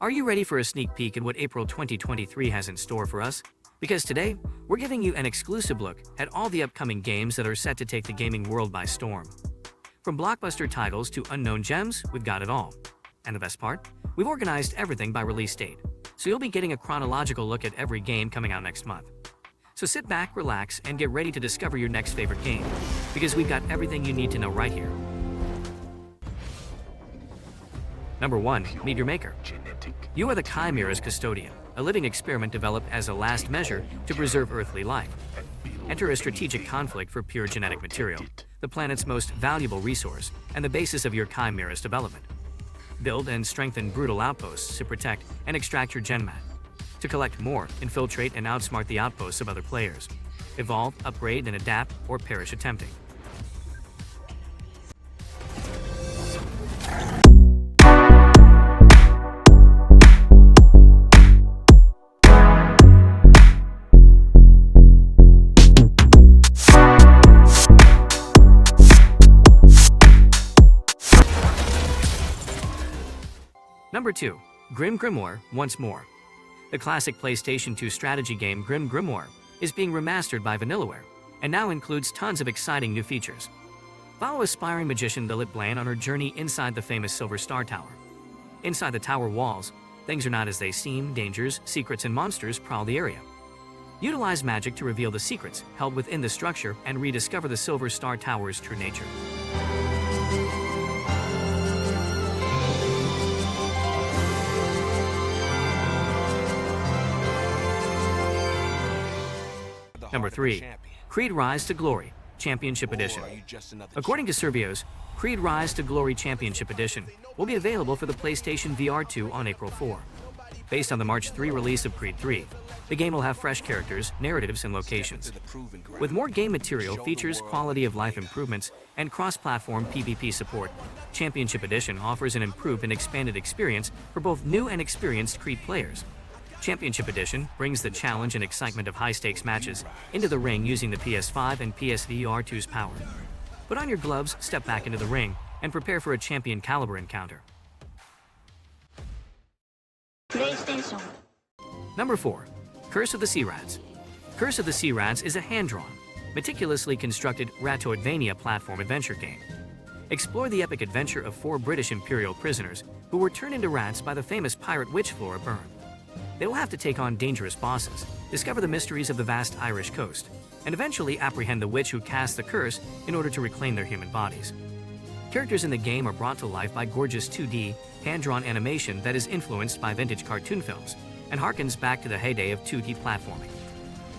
Are you ready for a sneak peek at what April 2023 has in store for us? Because today, we're giving you an exclusive look at all the upcoming games that are set to take the gaming world by storm. From blockbuster titles to unknown gems, we've got it all. And the best part? We've organized everything by release date, so you'll be getting a chronological look at every game coming out next month. So sit back, relax, and get ready to discover your next favorite game, because we've got everything you need to know right here. Number 1. Meet Your Maker. You are the Chimera's custodian, a living experiment developed as a last measure to preserve earthly life. Enter a strategic conflict for pure genetic material, the planet's most valuable resource, and the basis of your Chimera's development. Build and strengthen brutal outposts to protect and extract your genmat. To collect more, infiltrate and outsmart the outposts of other players. Evolve, upgrade, and adapt, or perish attempting. Number 2. GrimGrimoire, OnceMore. The classic PlayStation 2 strategy game GrimGrimoire is being remastered by Vanillaware and now includes tons of exciting new features. Follow aspiring magician Lilith Bland on her journey inside the famous Silver Star Tower. Inside the tower walls, things are not as they seem, dangers, secrets, and monsters prowl the area. Utilize magic to reveal the secrets held within the structure and rediscover the Silver Star Tower's true nature. Number 3. Creed Rise to Glory Championship Edition. According to Survios, Creed Rise to Glory Championship Edition will be available for the PlayStation VR 2 on April 4. Based on the March 3 release of Creed 3, the game will have fresh characters, narratives, and locations. With more game material, features, quality of life improvements, and cross-platform PvP support, Championship Edition offers an improved and expanded experience for both new and experienced Creed players. Championship Edition brings the challenge and excitement of high-stakes matches into the ring using the PS5 and PSVR 2's power. Put on your gloves, step back into the ring, and prepare for a champion caliber encounter. PlayStation. Number 4. Curse of the Sea Rats. Curse of the Sea Rats is a hand-drawn, meticulously constructed Ratoidvania platform adventure game. Explore the epic adventure of 4 British Imperial prisoners who were turned into rats by the famous pirate witch Flora Byrne. They will have to take on dangerous bosses, discover the mysteries of the vast Irish coast, and eventually apprehend the witch who cast the curse in order to reclaim their human bodies. Characters in the game are brought to life by gorgeous 2D, hand-drawn animation that is influenced by vintage cartoon films and harkens back to the heyday of 2D platforming.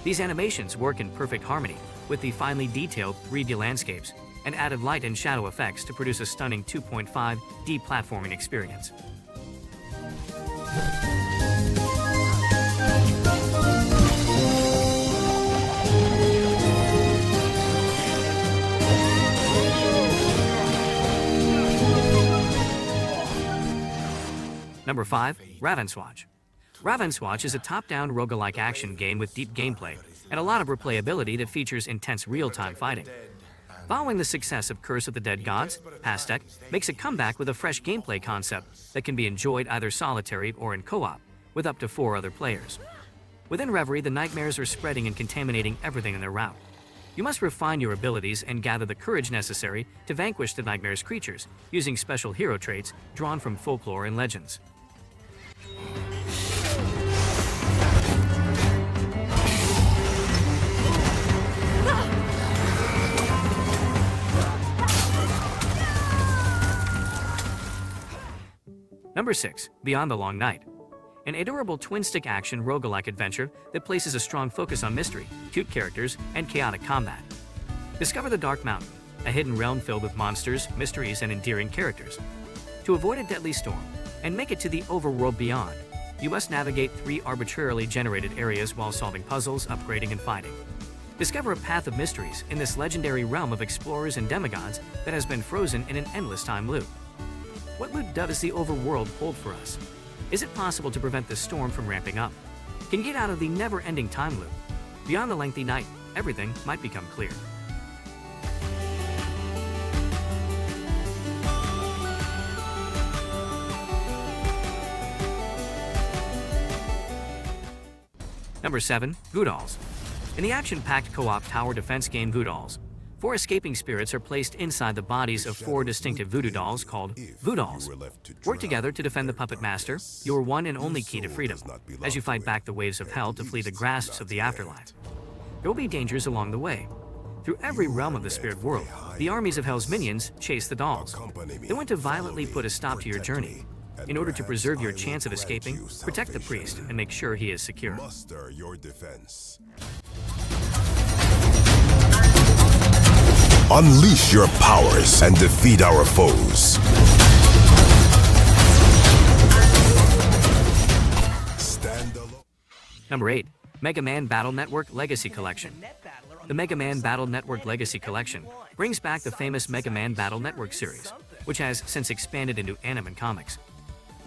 These animations work in perfect harmony with the finely detailed 3D landscapes and added light and shadow effects to produce a stunning 2.5D platforming experience. Number 5. Ravenswatch. Ravenswatch is a top-down roguelike action game with deep gameplay and a lot of replayability that features intense real-time fighting. Following the success of Curse of the Dead Gods, Pastek makes a comeback with a fresh gameplay concept that can be enjoyed either solitary or in co-op, with up to 4 other players. Within Reverie, the nightmares are spreading and contaminating everything in their route. You must refine your abilities and gather the courage necessary to vanquish the nightmare's creatures, using special hero traits drawn from folklore and legends. Number 6. Beyond the Long Night. An adorable twin-stick action roguelike adventure that places a strong focus on mystery, cute characters, and chaotic combat. Discover the Dark Mountain, a hidden realm filled with monsters, mysteries, and endearing characters. To avoid a deadly storm and make it to the overworld beyond, you must navigate 3 arbitrarily generated areas while solving puzzles, upgrading, and fighting. Discover a path of mysteries in this legendary realm of explorers and demigods that has been frozen in an endless time loop. What loot does the overworld hold for us? Is it possible to prevent the storm from ramping up? Can you get out of the never-ending time loop? Beyond the lengthy night, everything might become clear. Number 7. Voodolls. In the action-packed co-op tower defense game Voodolls, 4 escaping spirits are placed inside the bodies of 4 distinctive voodoo dolls called Voodolls. Work together to defend the puppet master, your one and only key to freedom, as you fight back the waves of hell to flee the grasps of the afterlife. There will be dangers along the way. Through every realm of the spirit world, the armies of hell's minions chase the dolls. They want to violently put a stop to your journey. In order to preserve your chance of escaping, protect the priest and make sure he is secure. Muster your defense. Unleash your powers and defeat our foes. Stand alone. Number 8. Mega Man Battle Network Legacy Collection. The Mega Man Battle Network Legacy Collection brings back the famous Mega Man Battle Network series, which has since expanded into anime and comics.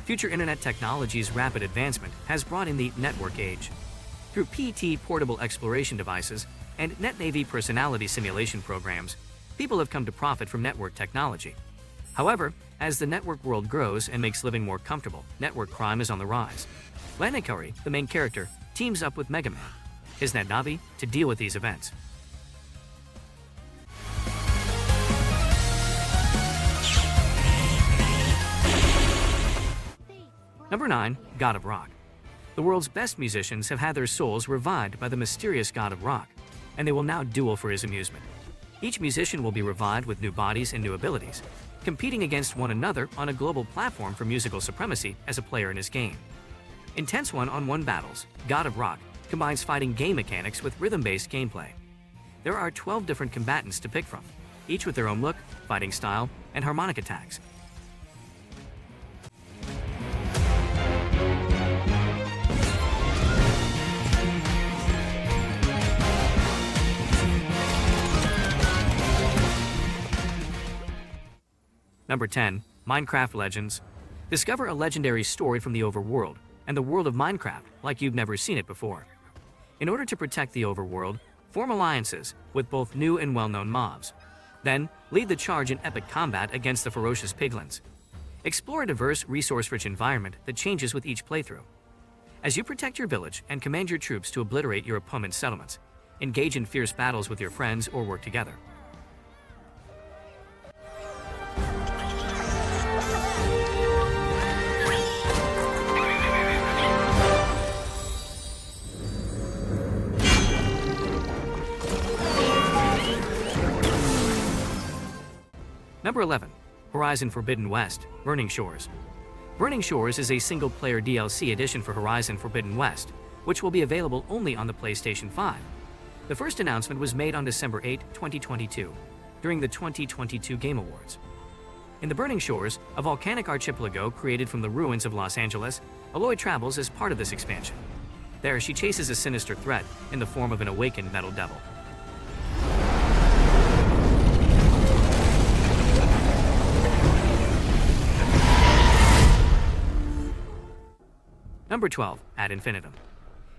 Future internet technology's rapid advancement has brought in the network age. Through PT portable exploration devices and NetNavy personality simulation programs, people have come to profit from network technology. However, as the network world grows and makes living more comfortable, network crime is on the rise. Lanakari, the main character, teams up with Mega Man, his Navi, to deal with these events. Number 9. God of Rock. The world's best musicians have had their souls revived by the mysterious God of Rock, and they will now duel for his amusement. Each musician will be revived with new bodies and new abilities, competing against one another on a global platform for musical supremacy as a player in his game. Intense one-on-one battles, God of Rock combines fighting game mechanics with rhythm-based gameplay. There are 12 different combatants to pick from, each with their own look, fighting style, and harmonic attacks. Number 10. Minecraft Legends. Discover a legendary story from the overworld and the world of Minecraft like you've never seen it before. In order to protect the overworld, form alliances with both new and well-known mobs. Then, lead the charge in epic combat against the ferocious piglins. Explore a diverse, resource-rich environment that changes with each playthrough. As you protect your village and command your troops to obliterate your opponent's settlements, engage in fierce battles with your friends or work together. Number 11. Horizon Forbidden West, Burning Shores. Burning Shores is a single-player DLC edition for Horizon Forbidden West, which will be available only on the PlayStation 5. The first announcement was made on December 8, 2022, during the 2022 Game Awards. In the Burning Shores, a volcanic archipelago created from the ruins of Los Angeles, Aloy travels as part of this expansion. There, she chases a sinister threat in the form of an awakened metal devil. Number 12. Ad Infinitum.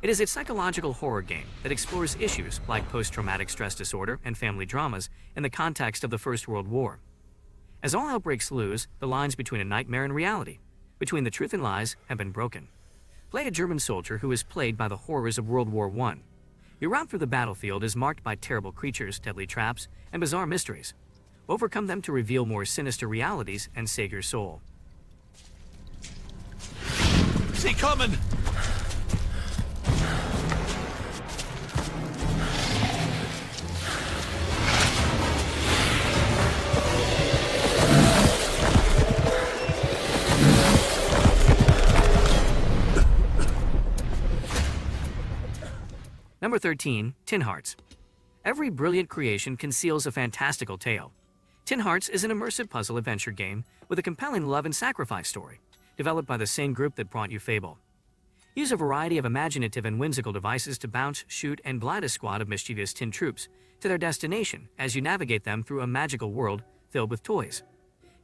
It is a psychological horror game that explores issues like post-traumatic stress disorder and family dramas in the context of the First World War. As all outbreaks loose, the lines between a nightmare and reality, between the truth and lies, have been broken. Play a German soldier who is plagued by the horrors of World War I. Your route through the battlefield is marked by terrible creatures, deadly traps, and bizarre mysteries. Overcome them to reveal more sinister realities and save your soul. He coming! Number 13. Tin Hearts. Every brilliant creation conceals a fantastical tale. Tin Hearts is an immersive puzzle adventure game with a compelling love and sacrifice story, developed by the same group that brought you Fable. Use a variety of imaginative and whimsical devices to bounce, shoot, and glide a squad of mischievous tin troops to their destination as you navigate them through a magical world filled with toys.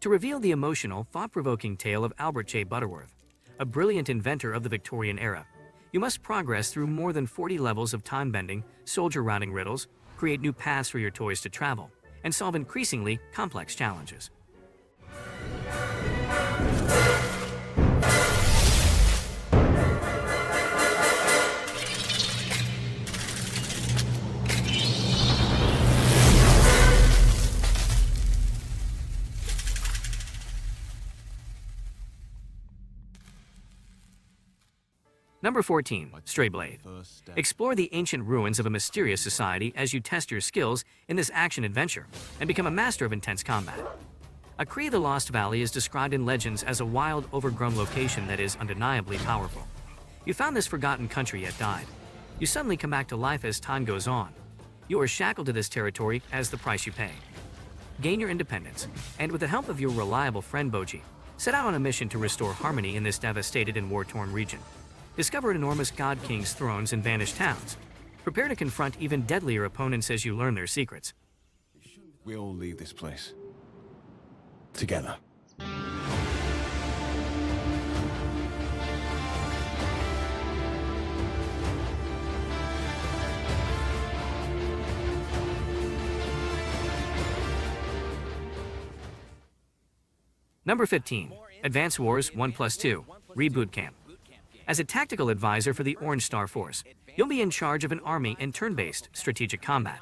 To reveal the emotional, thought-provoking tale of Albert J. Butterworth, a brilliant inventor of the Victorian era, you must progress through more than 40 levels of time-bending, soldier-routing riddles, create new paths for your toys to travel, and solve increasingly complex challenges. Number 14. Stray Blade. Explore the ancient ruins of a mysterious society as you test your skills in this action-adventure and become a master of intense combat. Akri the Lost Valley is described in legends as a wild, overgrown location that is undeniably powerful. You found this forgotten country yet died. You suddenly come back to life as time goes on. You are shackled to this territory as the price you pay. Gain your independence, and with the help of your reliable friend Boji, set out on a mission to restore harmony in this devastated and war-torn region. Discover enormous God Kings' thrones and vanished towns. Prepare to confront even deadlier opponents as you learn their secrets. We all leave this place. Together. Number 15. Advance Wars 1+2 Reboot Camp. As a tactical advisor for the Orange Star Force, you'll be in charge of an army in turn-based strategic combat.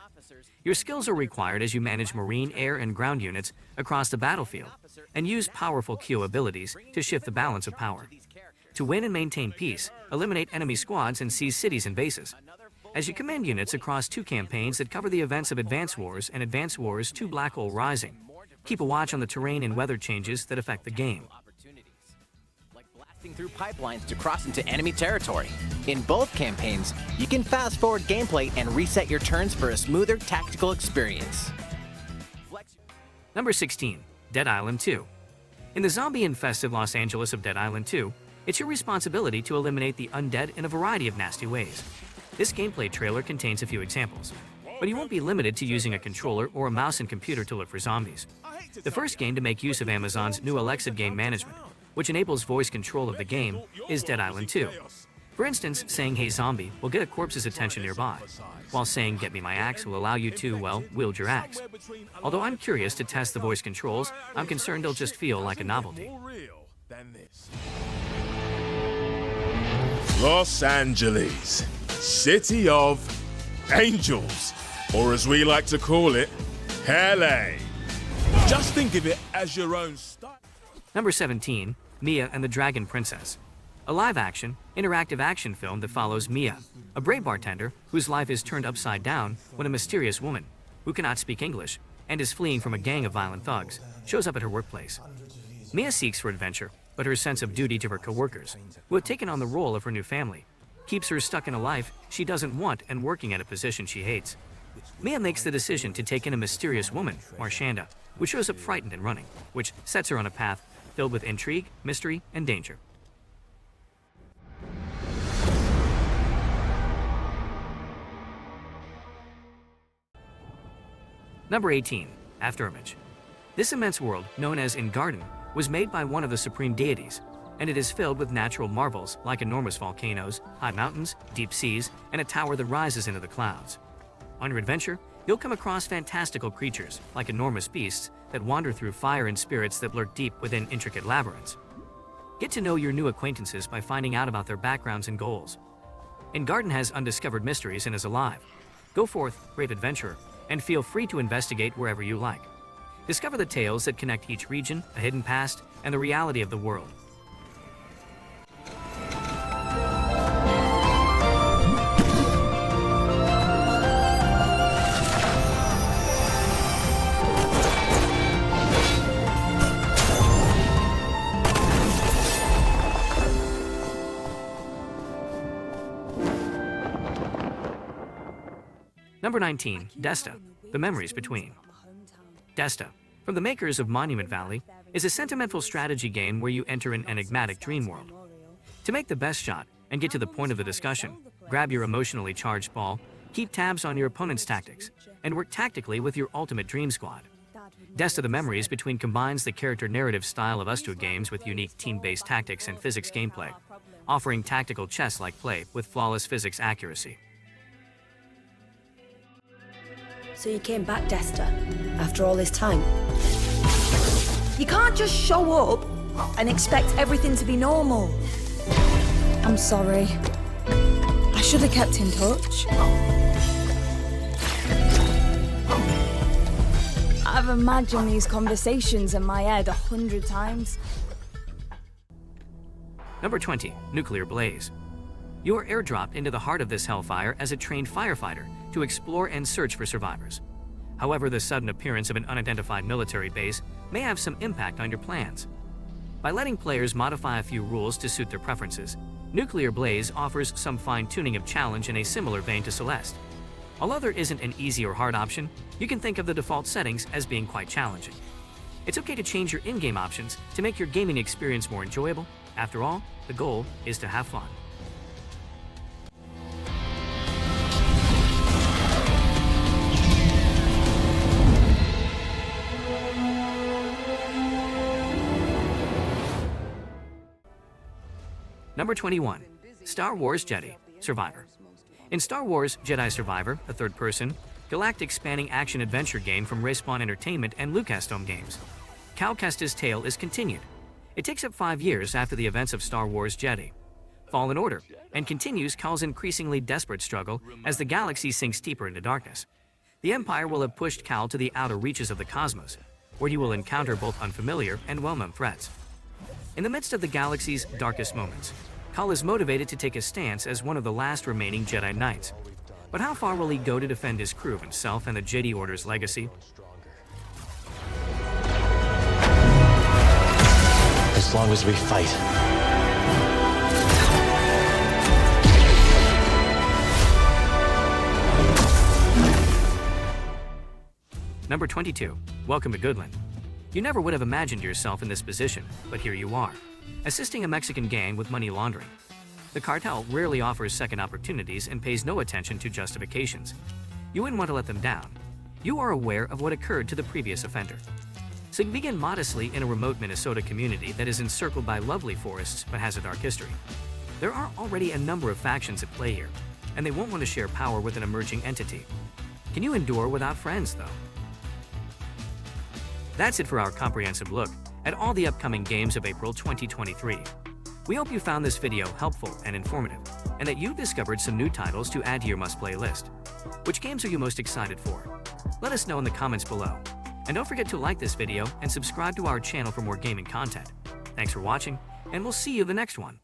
Your skills are required as you manage marine, air, and ground units across the battlefield and use powerful Q abilities to shift the balance of power. To win and maintain peace, eliminate enemy squads and seize cities and bases. As you command units across 2 campaigns that cover the events of Advance Wars and Advance Wars 2 Black Hole Rising, keep a watch on the terrain and weather changes that affect the game. Through pipelines to cross into enemy territory. In both campaigns, you can fast-forward gameplay and reset your turns for a smoother tactical experience. Number 16. Dead Island 2. In the zombie-infested Los Angeles of Dead Island 2, it's your responsibility to eliminate the undead in a variety of nasty ways. This gameplay trailer contains a few examples, but you won't be limited to using a controller or a mouse and computer to look for zombies. The first game to make use of Amazon's new Alexa game management, which enables voice control of the game, is Dead Island 2. For instance, saying "Hey zombie" will get a corpse's attention nearby, while saying "Get me my axe" will allow you to, well, wield your axe. Although I'm curious to test the voice controls, I'm concerned they'll just feel like a novelty. Los Angeles, City of Angels, or as we like to call it, LA. Just think of it as your own style. Number 17. Mia and the Dragon Princess. A live-action, interactive action film that follows Mia, a brave bartender whose life is turned upside down when a mysterious woman, who cannot speak English and is fleeing from a gang of violent thugs, shows up at her workplace. Mia seeks for adventure, but her sense of duty to her co-workers, who have taken on the role of her new family, keeps her stuck in a life she doesn't want and working at a position she hates. Mia makes the decision to take in a mysterious woman, Marshanda, who shows up frightened and running, which sets her on a path filled with intrigue, mystery, and danger. Number 18. Afterimage. This immense world, known as Garden, was made by one of the supreme deities, and it is filled with natural marvels like enormous volcanoes, high mountains, deep seas, and a tower that rises into the clouds. On your adventure, you'll come across fantastical creatures like enormous beasts that wander through fire and spirits that lurk deep within intricate labyrinths. Get to know your new acquaintances by finding out about their backgrounds and goals. Garden has undiscovered mysteries and is alive. Go forth, brave adventurer, and feel free to investigate wherever you like. Discover the tales that connect each region, a hidden past, and the reality of the world. Number 19. Desta, The Memories Between. Desta, from the makers of Monument Valley, is a sentimental strategy game where you enter an enigmatic dream world. To make the best shot and get to the point of the discussion, grab your emotionally charged ball, keep tabs on your opponent's tactics, and work tactically with your ultimate dream squad. Desta The Memories Between combines the character narrative style of US2 games with unique team-based tactics and physics gameplay, offering tactical chess-like play with flawless physics accuracy. So you came back, Desta, after all this time? You can't just show up and expect everything to be normal. I'm sorry. I should have kept in touch. I've imagined these conversations in my head 100 times. Number 20. Nuclear Blaze. You are airdropped into the heart of this hellfire as a trained firefighter to explore and search for survivors. However, the sudden appearance of an unidentified military base may have some impact on your plans. By letting players modify a few rules to suit their preferences, Nuclear Blaze offers some fine-tuning of challenge in a similar vein to Celeste. Although there isn't an easy or hard option, you can think of the default settings as being quite challenging. It's okay to change your in-game options to make your gaming experience more enjoyable. After all, the goal is to have fun. Number 21. Star Wars Jedi Survivor. In Star Wars Jedi Survivor, a third-person, galactic-spanning action-adventure game from Respawn Entertainment and Lucasfilm Games, Cal Kestis' tale is continued. It takes up 5 years after the events of Star Wars Jedi Fallen Order, and continues Cal's increasingly desperate struggle as the galaxy sinks deeper into darkness. The Empire will have pushed Cal to the outer reaches of the cosmos, where he will encounter both unfamiliar and well-known threats. In the midst of the galaxy's darkest moments, Cal is motivated to take a stance as one of the last remaining Jedi Knights. But how far will he go to defend his crew, himself, and the Jedi Order's legacy? As long as we fight. Number 22. Welcome to Goodland. You never would have imagined yourself in this position, but here you are, assisting a Mexican gang with money laundering. The cartel rarely offers second opportunities and pays no attention to justifications. You wouldn't want to let them down. You are aware of what occurred to the previous offender. So you begin modestly in a remote Minnesota community that is encircled by lovely forests but has a dark history. There are already a number of factions at play here, and they won't want to share power with an emerging entity. Can you endure without friends, though? That's it for our comprehensive look at all the upcoming games of April 2023. We hope you found this video helpful and informative, and that you've discovered some new titles to add to your must-play list. Which games are you most excited for? Let us know in the comments below. And don't forget to like this video and subscribe to our channel for more gaming content. Thanks for watching, and we'll see you in the next one.